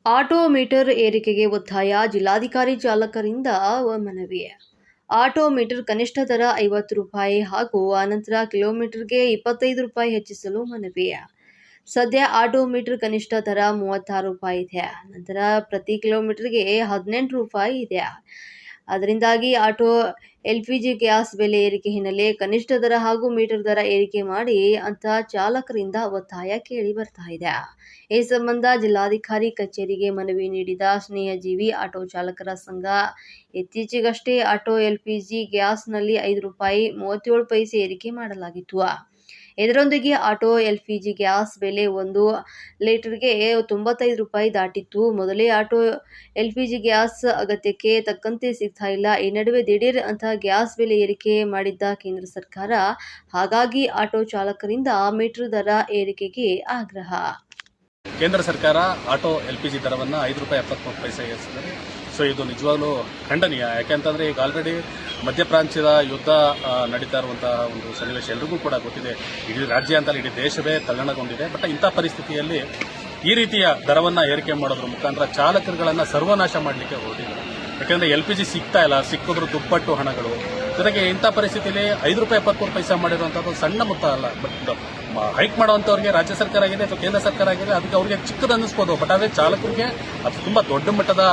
Auto metre ಏರಿಕೆಗೆ ಒತ್ತಾಯ ಜಿಲ್ಲಾಧಿಕಾರಿ ಚಾಲಕರಿಂದ ಮನವಿ. ಆಟೋ ಮೀಟರ್ ಕನಿಷ್ಠ ದರ 50 ರೂಪಾಯಿ ಹಾಗೂ ಅನಂತರ ಕಿಲೋಮೀಟರ್ಗೆ 25 ರೂಪಾಯಿ ಹೆಚ್ಚಿಸಲು ಮನವಿ. ಸದ್ಯ ಆಟೋ ಮೀಟರ್ ಕನಿಷ್ಠ ದರ 36 ರೂಪಾಯಿ ಇದೆ. ನಂತರ ಪ್ರತಿ ಕಿಲೋಮೀಟರ್ಗೆ 18 ರೂಪಾಯಿ ಇದೆ. ಅದರಿಂದಾಗಿ ಆಟೋ ಎಲ್ಪಿಜಿ ಗ್ಯಾಸ್ ಬೆಲೆ ಏರಿಕೆ ಹಿನ್ನೆಲೆ ಕನಿಷ್ಠ ದರ ಹಾಗೂ ಮೀಟರ್ ದರ ಏರಿಕೆ ಮಾಡಿ ಅಂತ ಚಾಲಕರಿಂದ ಒತ್ತಾಯ ಕೇಳಿ ಬರ್ತಾ ಇದೆ. ಈ ಸಂಬಂಧ ಜಿಲ್ಲಾಧಿಕಾರಿ ಕಚೇರಿಗೆ ಮನವಿ ನೀಡಿದ ಸ್ನೇಹಜೀವಿ ಆಟೋ ಚಾಲಕರ ಸಂಘ ಇತ್ತೀಚೆಗಷ್ಟೇ ಆಟೋ ಎಲ್ಪಿಜಿ ಗ್ಯಾಸ್ನಲ್ಲಿ 5 ರೂಪಾಯಿ 37 ಪೈಸೆ ಏರಿಕೆ ಮಾಡಲಾಗಿತ್ತು. ಇದರೊಂದಿಗೆ ಆಟೋ ಎಲ್ಪಿಜಿ ಗ್ಯಾಸ್ ಬೆಲೆ 1 ಲೀಟರ್ಗೆ 95 ರೂಪಾಯಿ ದಾಟಿತ್ತು. ಮೊದಲೇ ಆಟೋ ಎಲ್ಪಿಜಿ ಗ್ಯಾಸ್ ಅಗತ್ಯಕ್ಕೆ ತಕ್ಕಂತೆ ಸಿಗ್ತಾ ಇಲ್ಲ. ಈ ನಡುವೆ ದಿಢೀರ್ ಅಂತ ಗ್ಯಾಸ್ ಬೆಲೆ ಏರಿಕೆ ಮಾಡಿದ್ದ ಕೇಂದ್ರ ಸರ್ಕಾರ. ಹಾಗಾಗಿ ಆಟೋ ಚಾಲಕರಿಂದ ಮೀಟರ್ ದರ ಏರಿಕೆಗೆ ಆಗ್ರಹ. ಕೇಂದ್ರ ಸರ್ಕಾರ ಆಟೋ ಎಲ್ಪಿಜಿ ದರವನ್ನು 5 ರೂಪಾಯಿ 73 ಪೈಸೆ ಏರಿಸಿದ್ದಾರೆ. ಸೊ ಇದು ನಿಜವಾಗ್ಲೂ ಖಂಡನೀಯ. ಯಾಕೆಂತಂದ್ರೆ ಈಗ ಆಲ್ರೆಡಿ ಮಧ್ಯಪ್ರಾಚ್ಯದ ಯುದ್ಧ ನಡೀತಾ ಇರುವಂತಹ ಒಂದು ಸನ್ನಿವೇಶ ಎಲ್ರಿಗೂ ಕೂಡ ಗೊತ್ತಿದೆ. ಇಡೀ ರಾಜ್ಯ ಅಂತಲ್ಲ ಇಡೀ ದೇಶವೇ ತಲ್ಲಣಗೊಂಡಿದೆ. ಬಟ್ ಇಂಥ ಪರಿಸ್ಥಿತಿಯಲ್ಲಿ ಈ ರೀತಿಯ ದರವನ್ನು ಏರಿಕೆ ಮಾಡೋದ್ರ ಮುಖಾಂತರ ಚಾಲಕರುಗಳನ್ನು ಸರ್ವನಾಶ ಮಾಡಲಿಕ್ಕೆ ಹೊರಟಿದ್ದಾರೆ. ಯಾಕೆಂದ್ರೆ ಎಲ್ಪಿಜಿ ಸಿಗ್ತಾ ಇಲ್ಲ, ಸಿಕ್ಕಿದ್ರು ದುಪ್ಪಟ್ಟು ಹಣಗಳು. ಜೊತೆಗೆ ಇಂಥ ಪರಿಸ್ಥಿತಿಯಲ್ಲಿ 5 ರೂಪಾಯಿ 73 ಪೈಸೆ ಮಾಡಿರುವಂಥದ್ದು ಸಣ್ಣ ಮೊತ್ತ ಅಲ್ಲ. ಬಟ್ ಹೈಕ್ ಮಾಡುವಂಥವ್ರಿಗೆ ರಾಜ್ಯ ಸರ್ಕಾರ ಆಗಿದೆ ಅಥವಾ ಕೇಂದ್ರ ಸರ್ಕಾರ ಆಗಿದೆ, ಅದಕ್ಕೆ ಅವ್ರಿಗೆ ಚಿಕ್ಕದು ಅನ್ನಿಸ್ಬೋದು. ಬಟ್ ಆದರೆ ಚಾಲಕರಿಗೆ ಅದು ತುಂಬಾ ದೊಡ್ಡ ಮಟ್ಟದ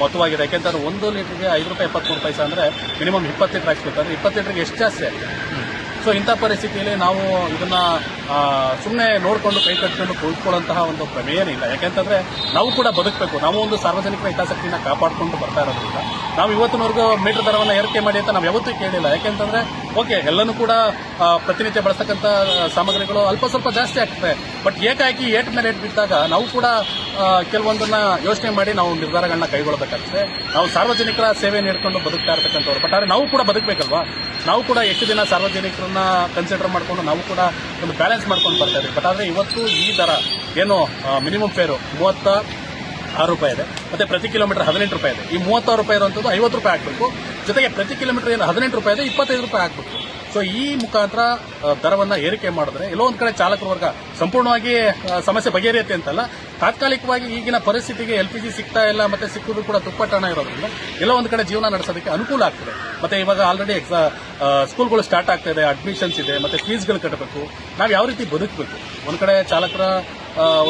ಮೊತ್ತವಾಗಿದೆ. ಯಾಕೆಂತಂದ್ರೆ 1 ಲೀಟರ್ಗೆ 5 ರೂಪಾಯಿ 73 ಪೈಸೆ ಅಂದ್ರೆ ಮಿನಿಮಮ್ 20 ಲೀಟರ್ ಹಾಕ್ಸ್ಬೇಕಂದ್ರೆ 20 ಲೀಟರ್ಗೆ ಎಷ್ಟು ಜಾಸ್ತಿ ಆಗಿದೆ. ಸೊ ಇಂಥ ಪರಿಸ್ಥಿತಿಯಲ್ಲಿ ನಾವು ಇದನ್ನ ಸುಮ್ಮನೆ ನೋಡಿಕೊಂಡು ಕೈ ಕಟ್ಕೊಂಡು ಕುಳಿತುಕೊಳ್ಳುವಂತಹ ಒಂದು ಪ್ರಮೇಯನೇ ಇಲ್ಲ. ಯಾಕೆಂತಂದ್ರೆ ನಾವು ಕೂಡ ಬದುಕಬೇಕು. ನಾವು ಒಂದು ಸಾರ್ವಜನಿಕರ ಹಿತಾಸಕ್ತಿನ ಕಾಪಾಡಿಕೊಂಡು ಬರ್ತಾ ಇರೋದ್ರಿಂದ ನಾವು ಇವತ್ತಿನವರೆಗೂ ಮೀಟರ್ ದರವನ್ನು ಏರಿಕೆ ಮಾಡಿ ಅಂತ ನಾವು ಯಾವತ್ತೂ ಕೇಳಿಲ್ಲ. ಯಾಕೆಂತಂದ್ರೆ ಓಕೆ ಎಲ್ಲನೂ ಕೂಡ ಪ್ರತಿನಿತ್ಯ ಬಳಸ್ತಕ್ಕಂಥ ಸಾಮಗ್ರಿಗಳು ಅಲ್ಪ ಸ್ವಲ್ಪ ಜಾಸ್ತಿ ಆಗ್ತದೆ. ಬಟ್ ಏಕಾಏಕಿ ಏಟ್ ಮೇಲೆ ಏಟ್ ಬಿದ್ದಾಗ ನಾವು ಕೂಡ ಕೆಲವೊಂದನ್ನ ಯೋಚನೆ ಮಾಡಿ ನಾವು ನಿರ್ಧಾರಗಳನ್ನ ಕೈಗೊಳ್ಳಬೇಕಾಗ್ತದೆ. ನಾವು ಸಾರ್ವಜನಿಕರ ಸೇವೆ ನೀಡಿಕೊಂಡು ಬದುಕ್ತಾ ಇರತಕ್ಕಂಥವ್ರು. ಬಟ್ ಆದರೆ ನಾವು ಕೂಡ ಬದುಕಬೇಕಲ್ವಾ. ನಾವು ಕೂಡ ಎಷ್ಟು ದಿನ ಸಾರ್ವಜನಿಕರನ್ನ ಕನ್ಸಿಡರ್ ಮಾಡಿಕೊಂಡು ನಾವು ಕೂಡ ಒಂದು ಬ್ಯಾಲೆನ್ಸ್ ಮಾಡ್ಕೊಂಡು ಬರ್ತಾ ಇದ್ದೀವಿ. ಬಟ್ ಆದರೆ ಇವತ್ತು ಈ ದರ ಏನು ಮಿನಿಮಮ್ ಫೇರು 36 ರೂಪಾಯಿ ಇದೆ, ಮತ್ತೆ ಪ್ರತಿ ಕಿಲೋಮೀಟರ್ 18 ರೂಪಾಯಿ ಇದೆ. ಈ 36 ರೂಪಾಯಿ ಇರುವಂಥದ್ದು 50 ರೂಪಾಯಿ ಹಾಕಬೇಕು. ಜೊತೆಗೆ ಪ್ರತಿ ಕಿಲೋಮೀಟರ್ ಏನು 18 ರೂಪಾಯಿ ಇದೆ 25 ರೂಪಾಯಿ ಹಾಕಬೇಕು. ಸೊ ಈ ಮುಖಾಂತರ ದರವನ್ನು ಏರಿಕೆ ಮಾಡಿದ್ರೆ ಎಲ್ಲೋ ಒಂದು ಕಡೆ ಚಾಲಕರ ವರ್ಗ ಸಂಪೂರ್ಣವಾಗಿ ಸಮಸ್ಯೆ ಬಗೆಹರಿಯುತ್ತೆ ಅಂತಲ್ಲ, ತಾತ್ಕಾಲಿಕವಾಗಿ ಈಗಿನ ಪರಿಸ್ಥಿತಿಗೆ ಎಲ್ಪಿಜಿ ಸಿಗ್ತಾ ಇಲ್ಲ, ಮತ್ತೆ ಸಿಕ್ಕುದು ಕೂಡ ದುಪ್ಪಟ್ಟು ಹಣ ಇರೋದ್ರಿಂದ ಎಲ್ಲೋ ಒಂದು ಕಡೆ ಜೀವನ ನಡೆಸೋದಕ್ಕೆ ಅನುಕೂಲ ಆಗ್ತದೆ. ಮತ್ತೆ ಇವಾಗ ಆಲ್ರೆಡಿ ಸ್ಕೂಲ್ಗಳು ಸ್ಟಾರ್ಟ್ ಆಗ್ತಾ ಇದೆ, ಅಡ್ಮಿಷನ್ಸ್ ಇದೆ, ಮತ್ತೆ ಫೀಸ್ಗಳು ಕಟ್ಟಬೇಕು. ನಾವು ಯಾವ ರೀತಿ ಬದುಕಬೇಕು? ಒಂದು ಕಡೆ ಚಾಲಕರ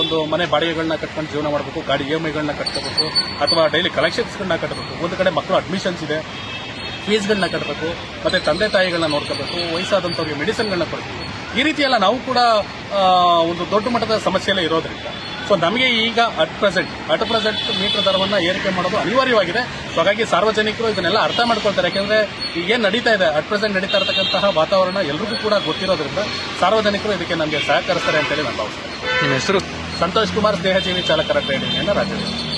ಒಂದು ಮನೆ ಬಾಡಿಗೆಗಳನ್ನ ಕಟ್ಕೊಂಡು ಜೀವನ ಮಾಡಬೇಕು, ಗಾಡಿ EMIಗಳನ್ನ ಕಟ್ಕೋಬೇಕು, ಅಥವಾ ಡೈಲಿ ಕಲೆಕ್ಷನ್ಸ್ಗಳನ್ನ ಕಟ್ಟಬೇಕು. ಒಂದು ಕಡೆ ಮಕ್ಕಳು ಅಡ್ಮಿಷನ್ಸ್ ಇದೆ, ಫೀಸ್ಗಳನ್ನ ಕಟ್ಟಬೇಕು, ಮತ್ತೆ ತಂದೆ ತಾಯಿಗಳನ್ನ ನೋಡ್ಕೋಬೇಕು, ವಯಸ್ಸಾದಂಥವ್ರಿಗೆ ಮೆಡಿಸಿನ್ಗಳನ್ನ ಕೊಡಬೇಕು. ಈ ರೀತಿ ಎಲ್ಲ ನಾವು ಕೂಡ ಒಂದು ದೊಡ್ಡ ಮಟ್ಟದ ಸಮಸ್ಯೆಯಲ್ಲೇ ಇರೋದ್ರಿಂದ ಸೊ ನಮಗೆ ಈಗ ಅಟ್ ಪ್ರೆಸೆಂಟ್ ಮೀಟರ್ ದರವನ್ನು ಏರಿಕೆ ಮಾಡೋದು ಅನಿವಾರ್ಯವಾಗಿದೆ. ಸೊ ಹಾಗಾಗಿ ಸಾರ್ವಜನಿಕರು ಇದನ್ನೆಲ್ಲ ಅರ್ಥ ಮಾಡ್ಕೊಳ್ತಾರೆ. ಯಾಕೆಂದ್ರೆ ಈಗೇನು ನಡೀತಾ ಇದೆ ಅಟ್ ಪ್ರೆಸೆಂಟ್ ನಡೀತಾ ಇರತಕ್ಕಂತಹ ವಾತಾವರಣ ಎಲ್ರಿಗೂ ಕೂಡ ಗೊತ್ತಿರೋದ್ರಿಂದ ಸಾರ್ವಜನಿಕರು ಇದಕ್ಕೆ ನಮಗೆ ಸಹಕರಿಸ್ತಾರೆ ಅಂತೇಳಿ ನಾನು ಭಾವಿಸ್ತೇನೆ. ನಿಮ್ಮ ಹೆಸರು? ಸಂತೋಷ್ ಕುಮಾರ್, ಸ್ನೇಹಜೀವಿ ಚಾಲಕರ ಟ್ರೇಡ್ ಯೂನಿಯನ್ ರಾಜ್ಯದಲ್ಲಿ.